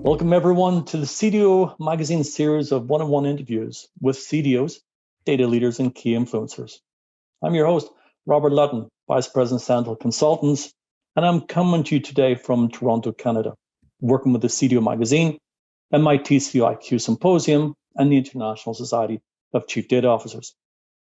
Welcome everyone to the CDO magazine series of one-on-one interviews with CDOs, data leaders, and key influencers. I'm your host, Robert Lutton, Vice President of Sandhill Consultants, and I'm coming to you today from Toronto, Canada, working with the CDO magazine, MIT CDO Symposium, and the International Society of Chief Data Officers.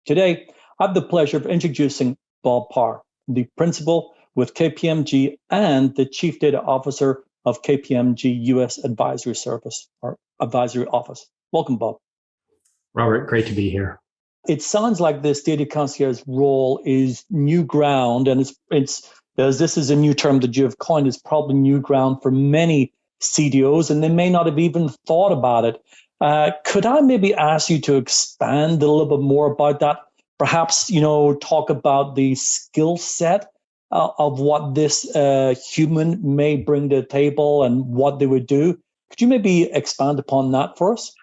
Today, I have the pleasure of introducing Bob Parr, the Principal with KPMG and the Chief Data Officer of KPMG US Advisory Service or Advisory Office. Welcome, Bob. Robert, great to be here. It sounds like this data concierge role is new ground, and it's as this is a new term that you have coined, it's probably new ground for many CDOs, and they may not have even thought about it. Could I maybe ask you to expand a little bit more about that? Perhaps, talk about the skill set of what this human may bring to the table and what they would do. Could you maybe expand upon that for us?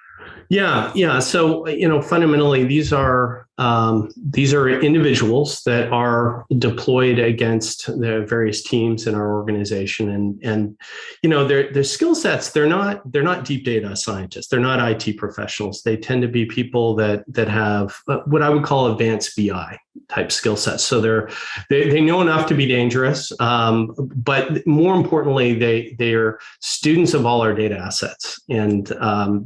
Yeah. So, fundamentally, these are individuals that are deployed against the various teams in our organization, and their skill sets. They're not deep data scientists. They're not IT professionals. They tend to be people that have what I would call advanced BI type skill sets. So they know enough to be dangerous, but more importantly, they are students of all our data assets, and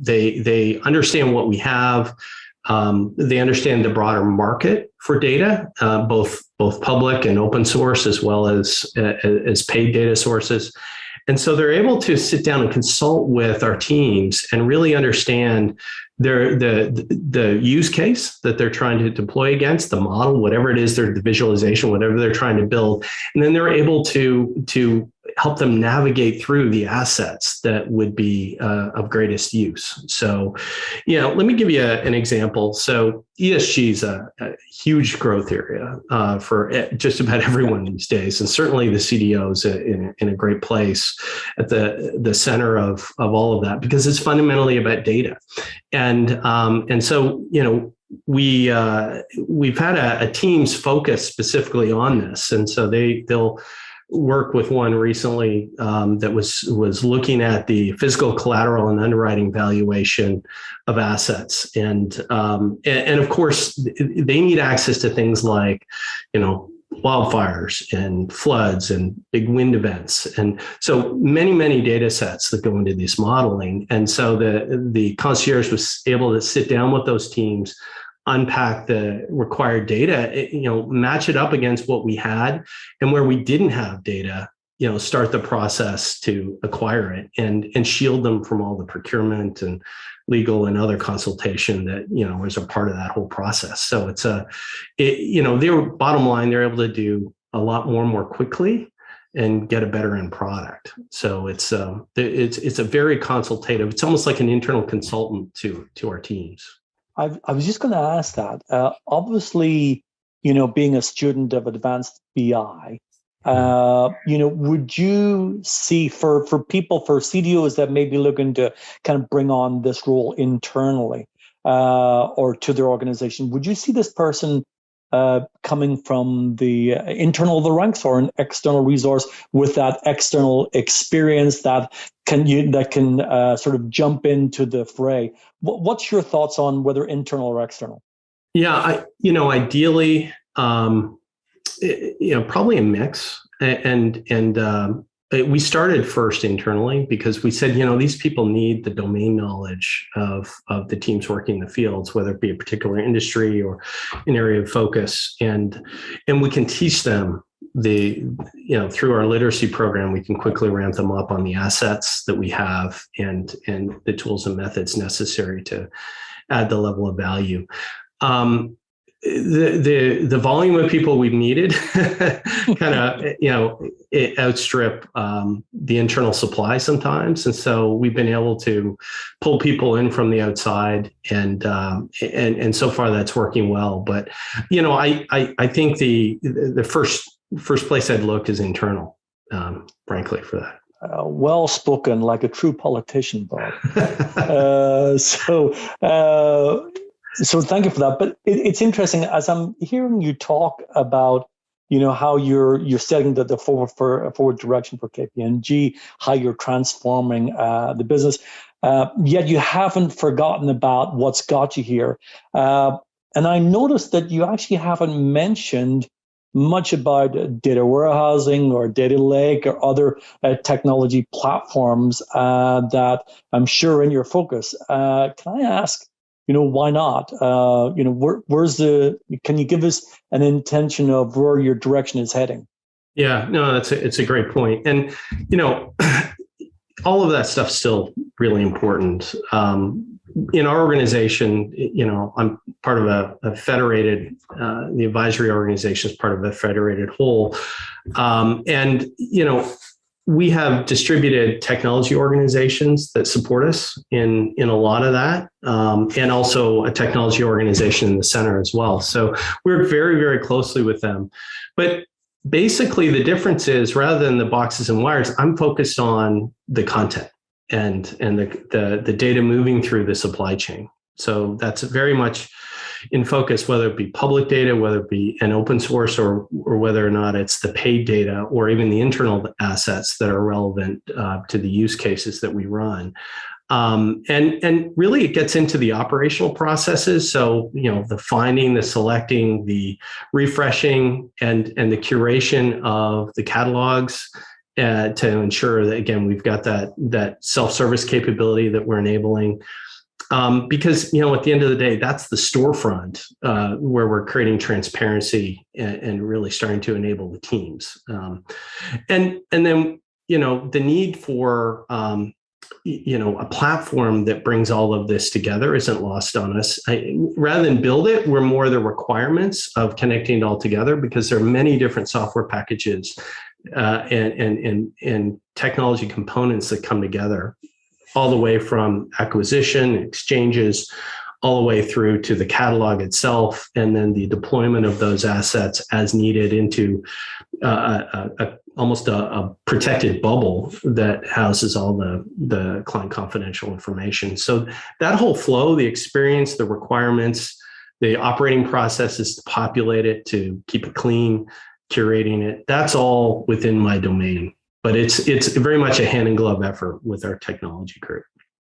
they understand what we have. They understand the broader market for data, both public and open source, as well as paid data sources. And so they're able to sit down and consult with our teams and really understand the use case that they're trying to deploy against, the model, whatever it is, the visualization, whatever they're trying to build. And then they're able to help them navigate through the assets that would be of greatest use. So, let me give you an example. So ESG is a huge growth area for just about everyone these days, and certainly the CDOs in a great place at the center of all of that, because it's fundamentally about data. And so, we've had a team's focus specifically on this, and so they'll work with one recently that was looking at the physical collateral and underwriting valuation of assets, and of course they need access to things like wildfires and floods and big wind events, and so many data sets that go into this modeling. And so the concierge was able to sit down with those teams, unpack the required data, match it up against what we had, and where we didn't have data, start the process to acquire it and shield them from all the procurement and legal and other consultation that, is a part of that whole process. So their bottom line, they're able to do a lot more quickly and get a better end product. So it's a very consultative, it's almost like an internal consultant to our teams. I was just going to ask that. Obviously, being a student of advanced BI, would you see for CDOs that may be looking to kind of bring on this role internally or to their organization, would you see this person coming from the internal of the ranks or an external resource with that external experience that can sort of jump into the fray? What's your thoughts on whether internal or external? Yeah, ideally, probably a mix. And we started first internally because we said, these people need the domain knowledge of the teams working in the fields, whether it be a particular industry or an area of focus. And we can teach them through our literacy program, we can quickly ramp them up on the assets that we have and the tools and methods necessary to add the level of value. The volume of people we've needed kind of it outstrip the internal supply sometimes, and so we've been able to pull people in from the outside, and so far that's working well. But I think the first place I'd look is internal, frankly, for that. Well spoken, like a true politician, Bob. So thank you for that. But it's interesting, as I'm hearing you talk about how you're setting the forward direction for KPMG, how you're transforming the business. Yet you haven't forgotten about what's got you here. And I noticed that you actually haven't mentioned much about data warehousing or data lake or other technology platforms that I'm sure in your focus. Can I ask, why not? Can you give us an intention of where your direction is heading? Yeah, no, it's a great point. And, all of that stuff's still really important. In our organization, I'm part of a federated, the advisory organization is part of a federated whole. And, we have distributed technology organizations that support us in a lot of that, and also a technology organization in the center as well. So we work very, very closely with them. But basically, the difference is, rather than the boxes and wires, I'm focused on the content and the data moving through the supply chain. So that's very much in focus, whether it be public data, whether it be an open source, or whether or not it's the paid data or even the internal assets that are relevant to the use cases that we run. And really it gets into the operational processes. So, the finding, the selecting, the refreshing, and the curation of the catalogs to ensure that, again, we've got that self-service capability that we're enabling. Because, at the end of the day, that's the storefront where we're creating transparency and really starting to enable the teams. And then, the need for, a platform that brings all of this together isn't lost on us. Rather than build it, we're more the requirements of connecting it all together, because there are many different software packages and technology components that come together, all the way from acquisition, exchanges, all the way through to the catalog itself, and then the deployment of those assets as needed into almost a protected bubble that houses all the client confidential information. So that whole flow, the experience, the requirements, the operating processes to populate it, to keep it clean, curating it, that's all within my domain. But it's very much a hand in glove effort with our technology group.